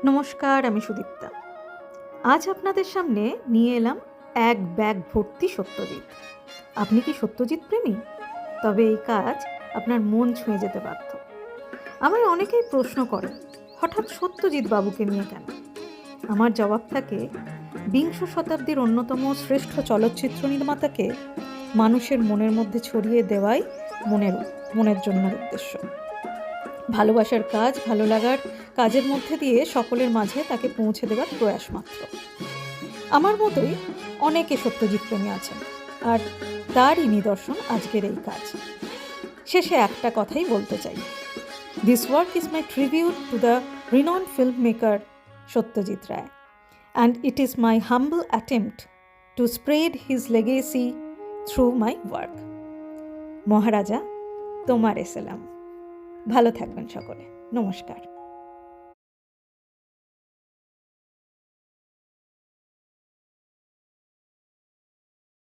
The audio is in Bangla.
নমস্কার, আমি সুদীপ্তা। আজ আপনাদের সামনে নিয়ে এলাম এক ব্যাগ ভর্তি সত্যজিৎ। আপনি কি সত্যজিৎ প্রেমী? তবে এই কাজ আপনার মন ছুঁয়ে যেতে বাধ্য। আমায় অনেকেই প্রশ্ন করে, হঠাৎ সত্যজিৎ বাবুকে নিয়ে কেন? আমার জবাব থাকে, বিংশ শতাব্দীর অন্যতম শ্রেষ্ঠ চলচ্চিত্র নির্মাতাকে মানুষের মনের মধ্যে ছড়িয়ে দেওয়াই মনের জন্য উদ্দেশ্য। ভালোবাসার কাজ, ভালো লাগার কাজের মধ্যে দিয়ে সকলের মাঝে তাকে পৌঁছে দেওয়ার প্রয়াস মাত্র। আমার মতোই অনেকে সত্যজিৎ প্রেমী আছেন, আর তারই নিদর্শন আজকের এই কাজ। শেষে একটা কথাই বলতে চাই, this work is my tribute to the renowned filmmaker Satyajit Ray, and it is my humble attempt to spread his legacy through my work. মহারাজা, তোমার এসেলাম। ভালো থাকবেন সকলে। নমস্কার।